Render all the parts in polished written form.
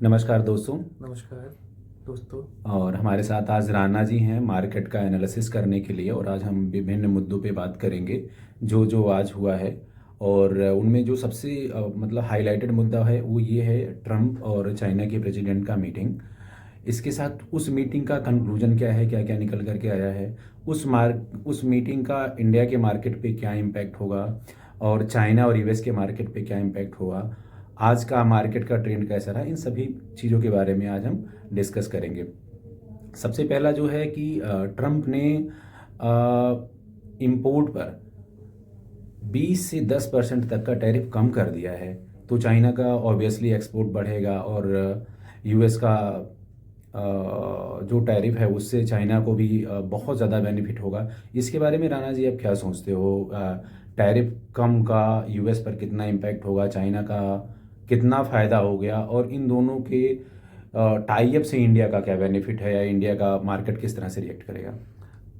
नमस्कार दोस्तों। नमस्कार दोस्तों। और हमारे साथ आज राना जी हैं मार्केट का एनालिसिस करने के लिए, और आज हम विभिन्न मुद्दों पे बात करेंगे जो जो आज हुआ है। और उनमें जो सबसे मतलब हाईलाइटेड मुद्दा है वो ये है ट्रम्प और चाइना के प्रेसिडेंट का मीटिंग। इसके साथ उस मीटिंग का कंक्लूजन क्या है, क्या क्या निकल करके आया है, उस मीटिंग का इंडिया के मार्केट पे क्या इम्पैक्ट होगा और चाइना और यूएस के मार्केट पे क्या इम्पैक्ट होगा, आज का मार्केट का ट्रेंड कैसा रहा, इन सभी चीज़ों के बारे में आज हम डिस्कस करेंगे। सबसे पहला जो है कि ट्रम्प ने इंपोर्ट पर 20 से 10% तक का टैरिफ कम कर दिया है। तो चाइना का ऑब्वियसली एक्सपोर्ट बढ़ेगा और यूएस का जो टैरिफ है उससे चाइना को भी बहुत ज़्यादा बेनिफिट होगा। इसके बारे में राणा जी आप क्या सोचते हो? टैरिफ कम का यूएस पर कितना इम्पैक्ट होगा, चाइना का कितना फ़ायदा हो गया, और इन दोनों के टाई अप से इंडिया का क्या बेनिफिट है या इंडिया का मार्केट किस तरह से रिएक्ट करेगा?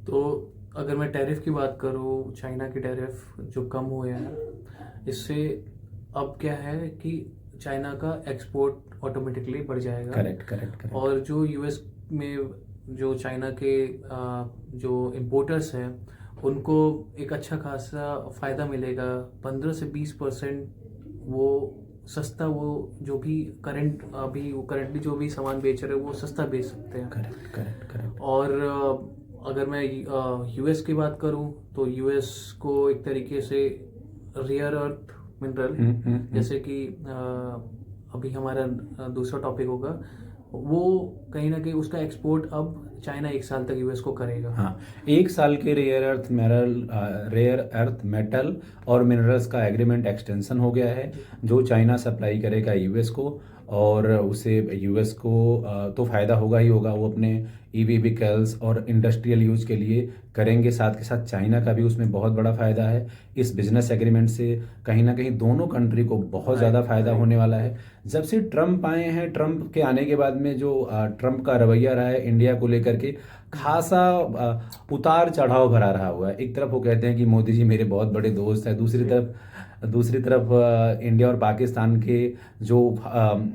तो अगर मैं टैरिफ की बात करूँ, चाइना की टैरिफ जो कम हुए हैं, इससे अब क्या है कि चाइना का एक्सपोर्ट ऑटोमेटिकली बढ़ जाएगा। Correct correct correct. और जो यूएस में जो चाइना के जो इम्पोर्टर्स हैं उनको एक अच्छा खासा फ़ायदा मिलेगा। 15 से 20% वो सस्ता, वो जो भी करंटली जो भी सामान बेच रहे हैं वो सस्ता बेच सकते हैं। Correct correct correct. और अगर मैं यूएस की बात करूं तो यूएस को एक तरीके से रेयर अर्थ मिनरल, जैसे कि अभी हमारा दूसरा टॉपिक होगा, वो कहीं ना कहीं उसका एक्सपोर्ट अब चाइना 1 साल तक यूएस को करेगा। हाँ, 1 साल के रेयर अर्थ मेटल और मिनरल्स का एग्रीमेंट एक्सटेंशन हो गया है, जो चाइना सप्लाई करेगा यूएस को। और उसे यूएस को तो फ़ायदा होगा ही होगा, वो अपने ईवी व्हीकल्स और इंडस्ट्रियल यूज के लिए करेंगे। साथ के साथ चाइना का भी उसमें बहुत बड़ा फ़ायदा है। इस बिजनेस एग्रीमेंट से कहीं ना कहीं दोनों कंट्री को बहुत ज़्यादा फ़ायदा होने वाला है। जब से ट्रम्प आए हैं, ट्रम्प के आने के बाद में जो ट्रम्प का रवैया रहा है इंडिया को लेकर के, खासा उतार चढ़ाव भरा रहा हुआ है। एक तरफ वो कहते हैं कि मोदी जी मेरे बहुत बड़े दोस्त हैं, दूसरी तरफ इंडिया और पाकिस्तान के जो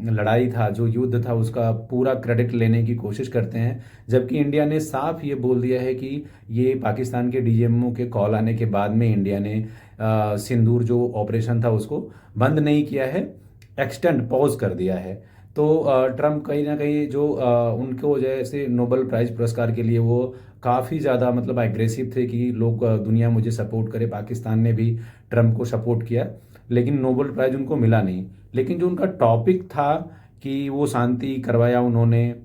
लड़ाई था, जो युद्ध था, उसका पूरा क्रेडिट लेने की कोशिश करते हैं। जबकि इंडिया ने साफ ये बोल दिया है कि ये पाकिस्तान के डीजीएमओ के कॉल आने के बाद में इंडिया ने सिंदूर जो ऑपरेशन था उसको बंद नहीं किया है, एक्सटेंड पॉज कर दिया है। तो ट्रम्प कहीं ना कहीं जो उनको जैसे नोबेल प्राइज पुरस्कार के लिए वो काफ़ी ज़्यादा मतलब एग्रेसिव थे कि लोग दुनिया मुझे सपोर्ट करे। पाकिस्तान ने भी ट्रम्प को सपोर्ट किया, लेकिन नोबेल प्राइज उनको मिला नहीं। लेकिन जो उनका टॉपिक था कि वो शांति करवाया उन्होंने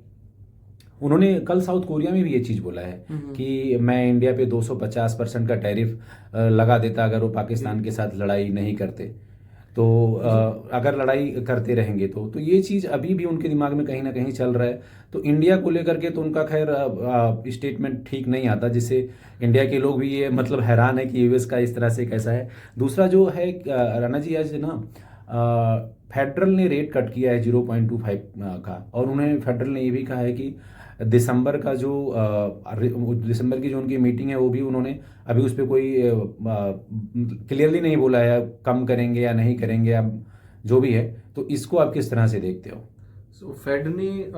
उन्होंने कल साउथ कोरिया में भी ये चीज़ बोला है कि मैं इंडिया पे 250% का टैरिफ लगा देता अगर वो पाकिस्तान के साथ लड़ाई नहीं करते। तो अगर लड़ाई करते रहेंगे तो ये चीज़ अभी भी उनके दिमाग में कहीं ना कहीं चल रहा है। तो इंडिया को लेकर के तो उनका खैर स्टेटमेंट ठीक नहीं आता, जिससे इंडिया के लोग भी ये मतलब हैरान है कि यूएस का इस तरह से कैसा है। दूसरा जो है राणा जी, आज ना फेडरल ने रेट कट किया है 0.25 का, और उन्हें फेडरल ने ये भी कहा है कि दिसंबर की जो उनकी मीटिंग है वो भी उन्होंने अभी उस पर कोई क्लियरली नहीं बोला है कम करेंगे या नहीं करेंगे, अब जो भी है। तो इसको आप किस तरह से देखते हो? सो फेड ने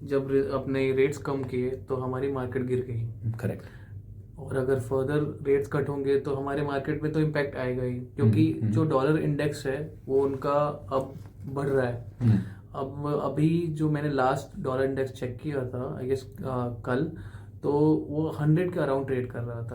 जब अपने रेट्स कम किए तो हमारी मार्केट गिर गई। करेक्ट। और अगर फर्दर रेट्स कट होंगे तो हमारे मार्केट में तो इम्पैक्ट आएगा ही, क्योंकि जो डॉलर इंडेक्स है वो उनका अब बढ़ रहा है। अब अभी जो मैंने लास्ट डॉलर इंडेक्स चेक किया था आई गेस कल, तो वो 100 के अराउंड ट्रेड कर रहा था,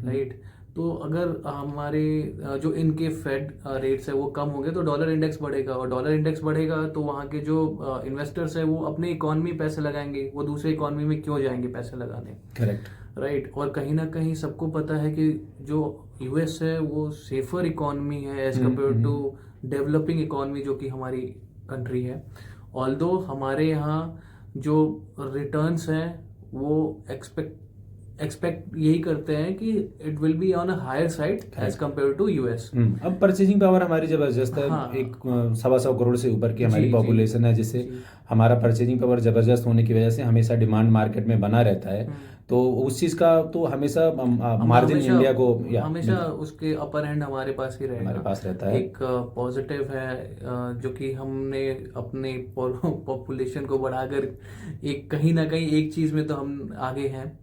राइट। तो अगर हमारे जो इनके फेड रेट्स है वो कम होंगे तो डॉलर इंडेक्स बढ़ेगा, और डॉलर इंडेक्स बढ़ेगा तो वहाँ के जो इन्वेस्टर्स है वो अपने इकोनॉमी पैसे लगाएंगे, वो दूसरे इकोनॉमी में क्यों जाएंगे पैसे लगाने? करेक्ट। राइट। और कहीं ना कहीं सबको पता है कि जो यूएस है वो सेफर इकोनॉमी है as compare to developing economy जो कि हमारी कंट्री है। ऑल्दो हमारे यहाँ जो रिटर्न्स हैं वो एक्सपेक्ट यही करते हैं कि it will be on a higher side as compare to US. अब परचेजिंग पावर हमारी जबरदस्त है। हाँ। एक 125 करोड़ से ऊपर की हमारी जी, पॉपुलेशन है, जिससे जी। हमारा परचेजिंग पावर जबरदस्त होने की वजह से हमेशा डिमांड मार्केट में बना रहता है। तो उस चीज़ का तो हमेशा मार्जिन हमेशा इंडिया को हमेशा उसके अपर हैंड हमारे पास ही रहेगा। हमारे पास रहता है। एक पॉजिटिव है जो कि हमने अपने पॉपुलेशन को बढ़ाकर एक कहीं ना कहीं एक चीज़ में तो हम आगे हैं।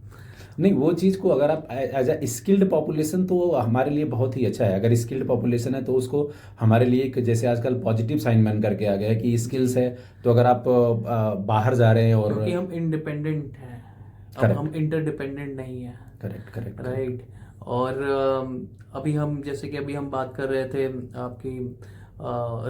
नहीं, वो चीज़ को अगर आप एज अ स्किल्ड पॉपुलेशन तो हमारे लिए बहुत ही अच्छा है। अगर स्किल्ड पॉपुलेशन है तो उसको हमारे लिए एक जैसे आजकल पॉजिटिव साइन बन करके आ गया है कि स्किल्स है। तो अगर आप बाहर जा रहे हैं और क्योंकि हम इंडिपेंडेंट हैं, अब करेक्ट हम इंटरडिपेंडेंट नहीं हैं। Correct correct right. और अभी हम जैसे कि अभी हम बात कर रहे थे आपकी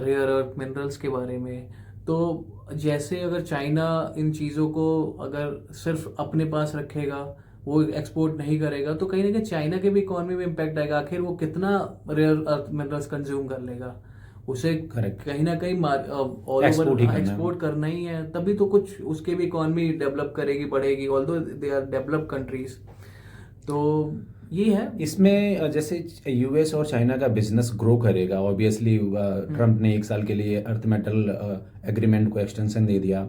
रेयर अर्थ मिनरल्स के बारे में। तो जैसे अगर चाइना इन चीज़ों को अगर सिर्फ अपने पास रखेगा, वो एक्सपोर्ट नहीं करेगा, तो कहीं ना कहीं चाइना के भी इकोनॉमी में इम्पैक्ट आएगा। आखिर वो कितना रेयर अर्थ मिनरल्स कंज्यूम कर लेगा, उसे करेक्ट कहीं ना कहीं ऑल एक्सपोर्ट ही ओवर करना है। एक्सपोर्ट करना ही है, तभी तो कुछ उसके भी इकोनॉमी डेवलप करेगी, बढ़ेगी, although they are developed countries. तो ये है इसमें जैसे यूएस और चाइना का बिजनेस ग्रो करेगा ऑब्वियसली। ट्रम्प ने 1 साल के लिए अर्थ मेटल एग्रीमेंट को एक्सटेंशन दे दिया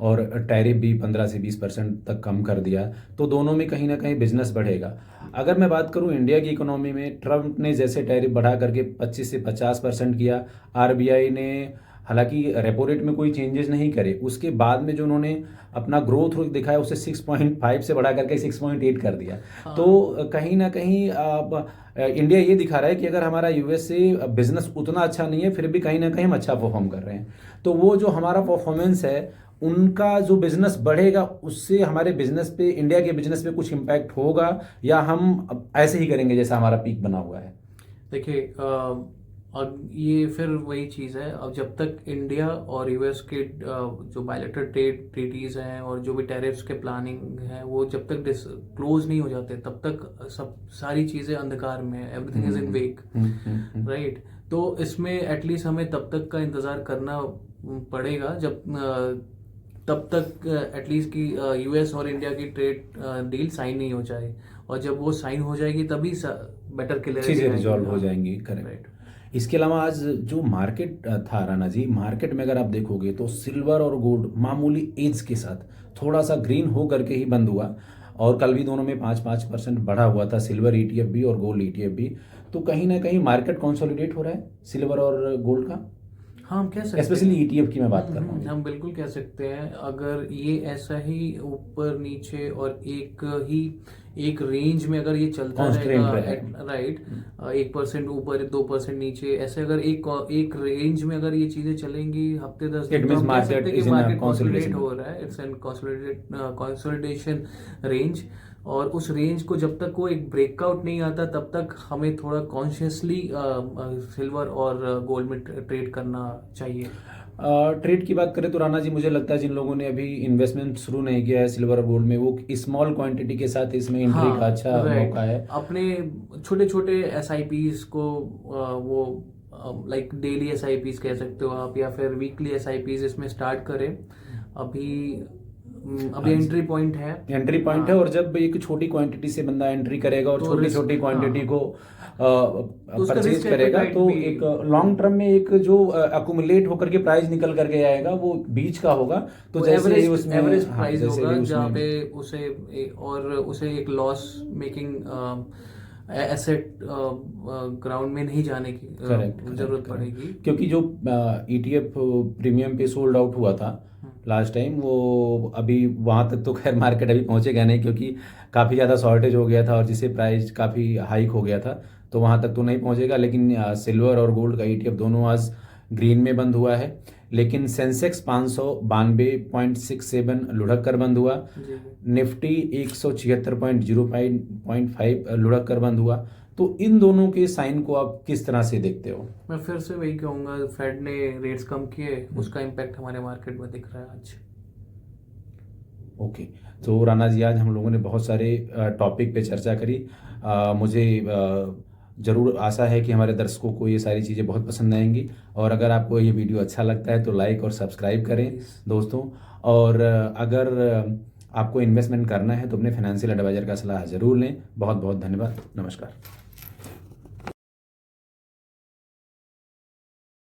और टैरिफ भी 15 से 20% तक कम कर दिया। तो दोनों में कहीं ना कहीं बिजनेस बढ़ेगा। अगर मैं बात करूं इंडिया की इकोनॉमी में, ट्रम्प ने जैसे टैरिफ बढ़ा करके 25 से 50% किया। आरबीआई ने हालांकि रेपो रेट में कोई चेंजेस नहीं करे, उसके बाद में जो उन्होंने अपना ग्रोथ दिखाया उसे 6.5 से बढ़ा करके 6.8 कर दिया। तो कहीं ना कहीं अब इंडिया ये दिखा रहा है कि अगर हमारा यूएस से बिजनेस उतना अच्छा नहीं है फिर भी कहीं ना कहीं हम अच्छा परफॉर्म कर रहे हैं। तो वो जो हमारा परफॉर्मेंस है, उनका जो बिजनेस बढ़ेगा उससे हमारे बिजनेस पे, इंडिया के बिजनेस पे कुछ इम्पैक्ट होगा, या हम अब ऐसे ही करेंगे जैसा हमारा पीक बना हुआ है। देखिए और ये फिर वही चीज़ है। अब जब तक इंडिया और यूएस के जो बायलैटरल ट्रेड ट्रीटीज हैं और जो भी टैरिफ्स के प्लानिंग है, वो जब तक क्लोज नहीं हो जाते तब तक सब सारी चीज़ें अंधकार में है, everything is in wake. Right. तो इसमें एटलीस्ट हमें तब तक का इंतज़ार करना पड़ेगा जब तब तक एटलीस्ट कि यूएस और इंडिया की ट्रेड डील साइन नहीं हो जाए, और जब वो साइन हो जाएगी तभी बेटर क्लियरिटी चीज़ें रिजॉल्व हो जाएंगी। करेक्ट। राइट। इसके अलावा आज जो मार्केट था राणा जी, मार्केट में अगर आप देखोगे तो सिल्वर और गोल्ड मामूली एज के साथ थोड़ा सा ग्रीन हो करके ही बंद हुआ, और कल भी दोनों में 5-5% बढ़ा हुआ था, सिल्वर ईटीएफ भी और गोल्ड ईटीएफ भी। तो कहीं ना कहीं मार्केट कंसोलिडेट हो रहा है सिल्वर और गोल्ड का, हाँ, हम कह सकते स्पेशली हैं। ईटीएफ की मैं बात कर रहा हूँ। हम बिल्कुल कह सकते हैं, अगर ये ऐसा ही ऊपर नीचे और एक रेंज में अगर ये चलता Constraint रहेगा, राइट, 1% ऊपर 2% नीचे, ऐसे अगर एक रेंज में अगर ये चीजें चलेंगी हफ्ते 10 दिन, It तो means हम कह market सकते हैं is कि in a market consolidate consolidation. हो रहा है, इट्स एन कंसोलिडेशन रेंज। और उस रेंज को जब तक वो एक ब्रेकआउट नहीं आता तब तक हमें थोड़ा कॉन्शियसली सिल्वर और गोल्ड में ट्रेड करना चाहिए। ट्रेड की बात करें तो राणा जी, मुझे लगता है जिन लोगों ने अभी इन्वेस्टमेंट शुरू नहीं किया है सिल्वर और गोल्ड में, वो स्मॉल क्वांटिटी के साथ इसमें एंट्री का अच्छा मौका है। अपने छोटे छोटे एसआईपीज को वो लाइक डेली एसआईपीज कह सकते हो आप, या फिर वीकली एसआईपीज इसमें स्टार्ट करें। अभी एंट्री पॉइंट है, एंट्री पॉइंट है, और जब एक छोटी क्वांटिटी से बंदा एंट्री करेगा और तो छोटी risk- छोटी क्वांटिटी हाँ। को उसका परचेज risk करेगा appetite तो भी- एक लॉन्ग टर्म में एक जो अकुमुलेट होकर के प्राइस निकल करके आएगा वो बीच का होगा। तो जैसे ही उसमें एवरेज हाँ, प्राइस जैसे होगा ही जहाँ उसमें पे उसे एक लॉस मेकिंग एसेट ग्राउंड में नहीं जाने की जरूरत पड़ेगी। क्योंकि जो ईटीएफ प्रीमियम पे सोल्ड आउट हुआ था लास्ट टाइम, वो अभी वहाँ तक तो खैर मार्केट अभी पहुँचेगा नहीं, क्योंकि काफ़ी ज़्यादा शॉर्टेज हो गया था और जिससे प्राइस काफ़ी हाइक हो गया था, तो वहाँ तक तो नहीं पहुँचेगा। लेकिन सिल्वर और गोल्ड का ईटीएफ दोनों आज ग्रीन में बंद हुआ है। लेकिन सेंसेक्स 592.67 लुढ़क कर बंद हुआ, निफ्टी 176.05 लुढ़क कर बंद हुआ। तो इन दोनों के साइन को आप किस तरह से देखते हो? मैं फिर से वही कहूंगा, फेड ने रेट्स कम किए, उसका इम्पैक्ट हमारे मार्केट में दिख रहा है आज। ओके। तो राणा जी, आज हम लोगों ने बहुत सारे टॉपिक पे चर्चा करी। मुझे ज़रूर आशा है कि हमारे दर्शकों को ये सारी चीज़ें बहुत पसंद आएंगी, और अगर आपको ये वीडियो अच्छा लगता है तो लाइक और सब्सक्राइब करें दोस्तों। और अगर आपको इन्वेस्टमेंट करना है तो अपने फाइनेंशियल एडवाइजर का सलाह ज़रूर लें। बहुत बहुत धन्यवाद। नमस्कार।